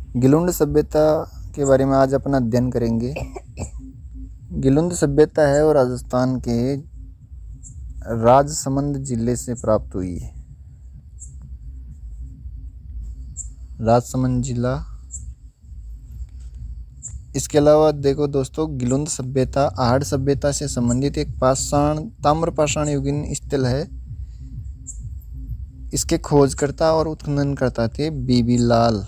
गिलुंड सभ्यता के बारे में आज अपना अध्ययन करेंगे। गिलुंड सभ्यता है और राजस्थान के राजसमंद जिले से प्राप्त हुई है। राजसमंद जिला। इसके अलावा देखो दोस्तों, गिलुंद सभ्यता आहड़ सभ्यता से संबंधित एक ताम्र पाषाण युगीन स्थल है। इसके खोजकर्ता और उत्खननकर्ता थे बीबी लाल,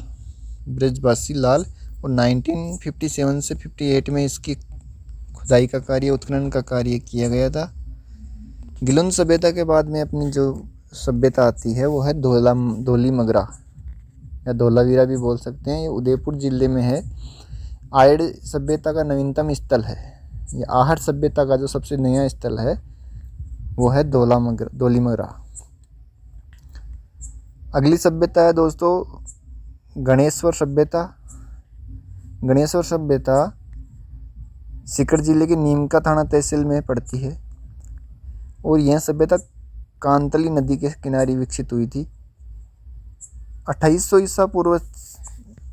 ब्रजवासी लाल, और 1957 से 58 में इसकी खुदाई का कार्य, उत्खनन का कार्य किया गया था। गिलुंद सभ्यता के बाद में अपनी जो सभ्यता आती है वो है धोलीमगरा या धोलावीरा भी बोल सकते हैं। ये उदयपुर जिले में है। आयड़ सभ्यता का नवीनतम स्थल है। ये आहड़ सभ्यता का जो सबसे नया स्थल है वो है धोलीमगरा। अगली सभ्यता है दोस्तों गणेश्वर सभ्यता। गणेश्वर सभ्यता सीकर जिले के नीमका थाना तहसील में पड़ती है और यह सभ्यता कांतली नदी के किनारे विकसित हुई थी। 2800 ईसा पूर्व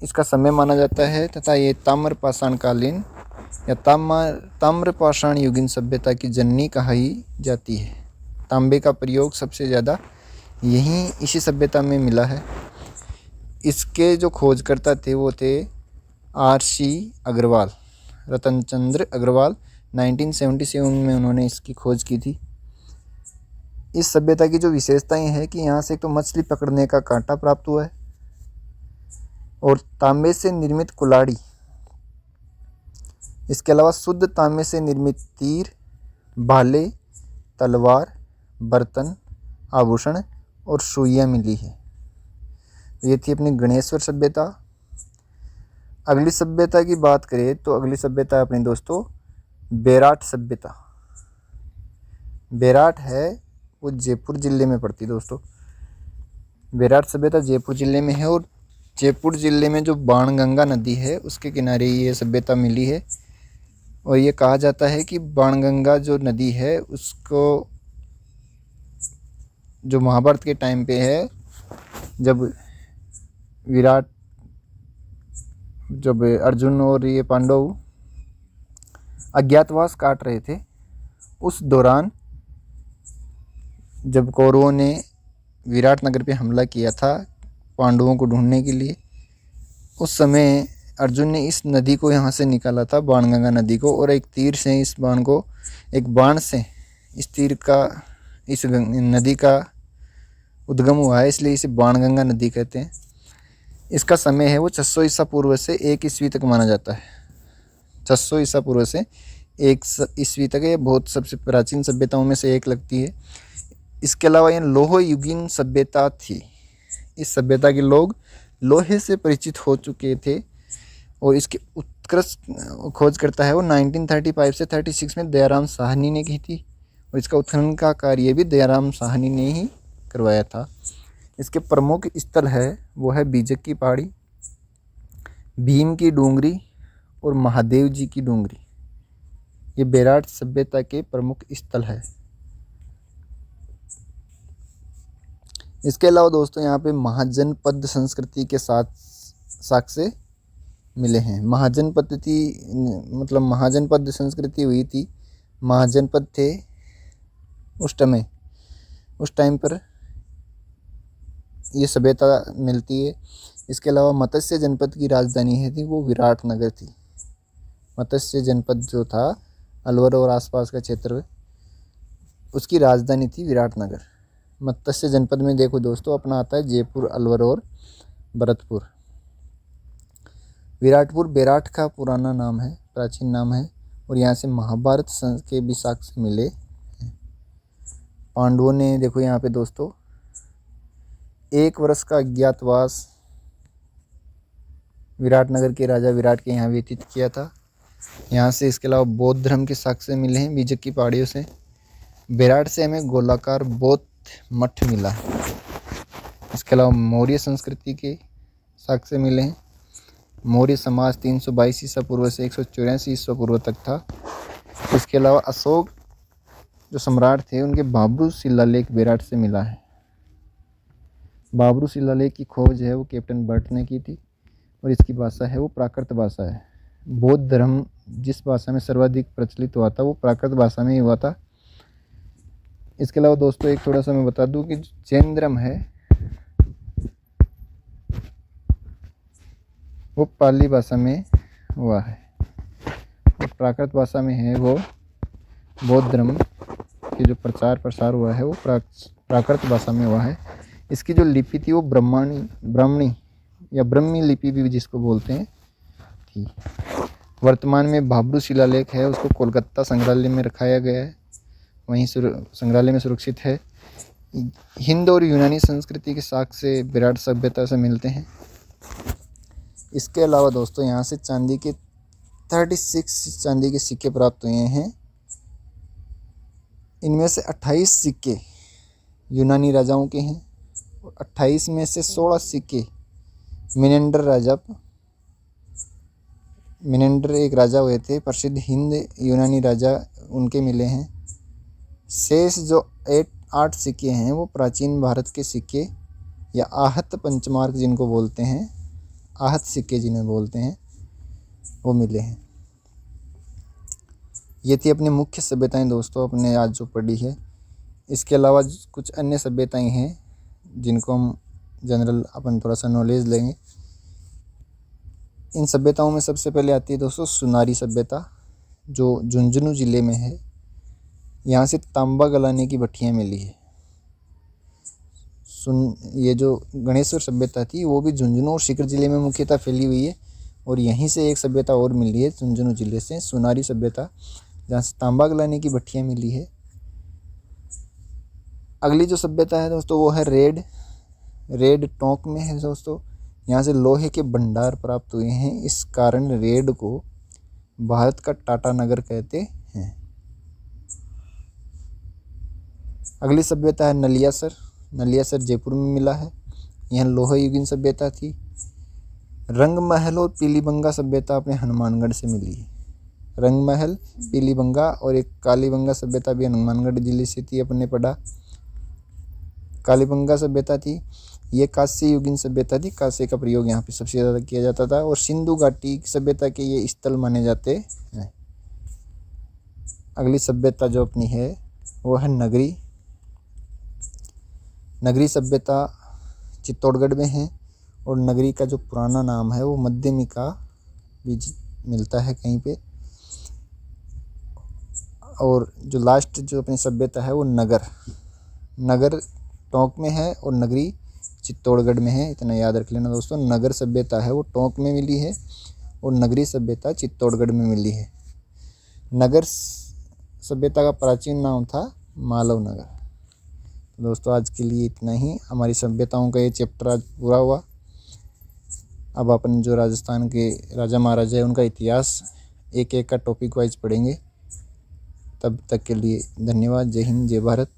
इसका समय माना जाता है तथा ये ताम्र पाषाणकालीन या ताम्र पाषाण युगीन सभ्यता की जननी कही जाती है। तांबे का प्रयोग सबसे ज़्यादा इसी सभ्यता में मिला है। इसके जो खोजकर्ता थे वो थे R.C. अग्रवाल, रतन चंद्र अग्रवाल। 1977 में उन्होंने इसकी खोज की थी। इस सभ्यता की जो विशेषताएं हैं कि यहाँ से एक तो मछली पकड़ने का कांटा प्राप्त हुआ है और तांबे से निर्मित कुल्हाड़ी। इसके अलावा शुद्ध तांबे से निर्मित तीर, भाले, तलवार, बर्तन, आभूषण और सुइयाँ मिली है। ये थी अपनी गणेश्वर सभ्यता। अगली सभ्यता की बात करें तो अगली सभ्यता है अपनी दोस्तों बेराट सभ्यता। बेराट है वो जयपुर जिले में पड़ती है दोस्तों। बेराट सभ्यता जयपुर जिले में है और जयपुर जिले में जो बाणगंगा नदी है उसके किनारे ये सभ्यता मिली है। और ये कहा जाता है कि बाणगंगा जो नदी है उसको जो महाभारत के टाइम पे है, जब अर्जुन और ये पांडव अज्ञातवास काट रहे थे, उस दौरान जब कौरवों ने विराट नगर पे हमला किया था पांडवों को ढूंढने के लिए, उस समय अर्जुन ने इस नदी को यहाँ से निकाला था, बाणगंगा नदी को, और एक तीर से इस बाण से इस तीर का इस नदी का उद्गम हुआ है, इसलिए इसे बाणगंगा नदी कहते हैं। इसका समय है वो 600 ईसा पूर्व से 1 ईस्वी तक माना जाता है। 600 ईसा पूर्व से 1 ईस्वी तक ये बहुत सबसे प्राचीन सभ्यताओं में से एक लगती है। इसके अलावा यह लोह युगीन सभ्यता थी। इस सभ्यता के लोग लोहे से परिचित हो चुके थे और इसके उत्कृष्ट खोज करता है वो 1935 से 36 में दयाराम साहनी ने की थी और इसका उत्खनन का कार्य भी दयाराम साहनी ने ही करवाया था। इसके प्रमुख स्थल है वो है बीजक की पहाड़ी, भीम की डूंगरी और महादेव जी की डूंगरी। ये बेराट सभ्यता के प्रमुख स्थल है। इसके अलावा दोस्तों यहाँ पे महाजनपद संस्कृति के साथ साक्ष्य मिले हैं। महाजनपद संस्कृति हुई थी। महाजनपद थे उस टाइम पर ये सभ्यता मिलती है। इसके अलावा मत्स्य जनपद की राजधानी है थी वो विराट नगर थी। मत्स्य जनपद जो था अलवर और आसपास का क्षेत्र, उसकी राजधानी थी विराट नगर। मत्स्य जनपद में देखो दोस्तों अपना आता है जयपुर, अलवर और भरतपुर। विराटपुर बेराट का पुराना नाम है, प्राचीन नाम है और यहाँ से महाभारत के भी साक्ष्य मिले। पांडवों ने देखो यहाँ पे दोस्तों 1 वर्ष का अज्ञातवास विराट नगर के राजा विराट के यहाँ व्यतीत किया था। यहाँ से इसके अलावा बौद्ध धर्म के साक्ष्य मिले हैं बीजक की पहाड़ियों से। बेराट से हमें गोलाकार बौद्ध मठ मिला है। इसके अलावा मौर्य संस्कृति के साक्ष्य मिले हैं। मौर्य समाज 322 ईसा पूर्व से 184 ईसा पूर्व तक था। इसके अलावा अशोक जो सम्राट थे उनके बाबरू शिलालेख बेराट से मिला है। बाबरू शिलालेख की खोज है वो कैप्टन बर्ट ने की थी और इसकी भाषा है वो प्राकृत भाषा है। बौद्ध धर्म जिस भाषा में सर्वाधिक प्रचलित हुआ था वो प्राकृत भाषा में ही हुआ था। इसके अलावा दोस्तों एक थोड़ा सा मैं बता दूं कि जैन धर्म है वो पाली भाषा में हुआ है और प्राकृत भाषा में है वो बौद्ध धर्म के जो प्रचार प्रसार हुआ है वो प्राकृत भाषा में हुआ है। इसकी जो लिपि थी वो ब्राह्मणी या ब्रह्मी लिपि भी जिसको बोलते हैं थी। वर्तमान में भाब्रू शिलालेख है उसको कोलकाता संग्रहालय में रखाया गया है, वहीं संग्रहालय में सुरक्षित है। हिंद और यूनानी संस्कृति के साक्ष्य विराट सभ्यता से मिलते हैं। इसके अलावा दोस्तों यहाँ से चांदी के 36 चांदी के सिक्के प्राप्त हुए हैं। इनमें से 28 सिक्के यूनानी राजाओं के हैं और 28 में से 16 सिक्के मिनेंडर एक राजा हुए थे प्रसिद्ध हिंद यूनानी राजा, उनके मिले हैं। शेष जो 8 सिक्के हैं वो प्राचीन भारत के सिक्के या आहत पंचमार्क जिनको बोलते हैं, आहत सिक्के जिन्हें बोलते हैं, वो मिले हैं। ये थी अपनी मुख्य सभ्यताएं दोस्तों अपने आज जो पढ़ी है। इसके अलावा कुछ अन्य सभ्यताएं हैं जिनको हम जनरल अपन थोड़ा सा नॉलेज लेंगे। इन सभ्यताओं में सबसे पहले आती है दोस्तों सुनारी सभ्यता, जो झुंझुनू ज़िले में है। यहाँ से तांबा गलाने की भट्टियाँ मिली है। ये जो गणेश्वर सभ्यता थी वो भी झुंझुनू और सीकर ज़िले में मुख्यतः फैली हुई है और यहीं से एक सभ्यता और मिली है झुंझुनू ज़िले से, सुनारी सभ्यता, जहाँ से तांबा गलाने की भट्टियाँ मिली है। अगली जो सभ्यता है दोस्तों वो है रेड टोंक में है दोस्तों। यहाँ से लोहे के भंडार प्राप्त हुए हैं, इस कारण रेड को भारत का टाटा नगर कहते हैं। अगली सभ्यता है नलियासर जयपुर में मिला है। यह लोह युगीन सभ्यता थी। रंगमहल और पीलीबंगा सभ्यता अपने हनुमानगढ़ से मिली है। रंगमहल, पीलीबंगा और एक कालीबंगा सभ्यता भी हनुमानगढ़ जिले से थी, अपने पढ़ा। कालीबंगा सभ्यता थी ये कांस्य युगीन सभ्यता थी, कांस्य का प्रयोग यहाँ पे सबसे ज़्यादा किया जाता था और सिंधु घाटी सभ्यता के ये स्थल माने जाते हैं। अगली सभ्यता जो अपनी है वो है नगरी सभ्यता चित्तौड़गढ़ में है और नगरी का जो पुराना नाम है वो मध्यमिका भी मिलता है कहीं पे। और जो लास्ट जो अपनी सभ्यता है वो नगर टोंक में है और नगरी चित्तौड़गढ़ में है, इतना याद रख लेना दोस्तों। नगर सभ्यता है वो टोंक में मिली है और नगरी सभ्यता चित्तौड़गढ़ में मिली है। नगर सभ्यता का प्राचीन नाम था मालव नगर। दोस्तों आज के लिए इतना ही, हमारी सभ्यताओं का ये चैप्टर आज पूरा हुआ। अब अपन जो राजस्थान के राजा महाराजा है उनका इतिहास एक एक का टॉपिक वाइज पढ़ेंगे। तब तक के लिए धन्यवाद। जय हिंद, जय भारत।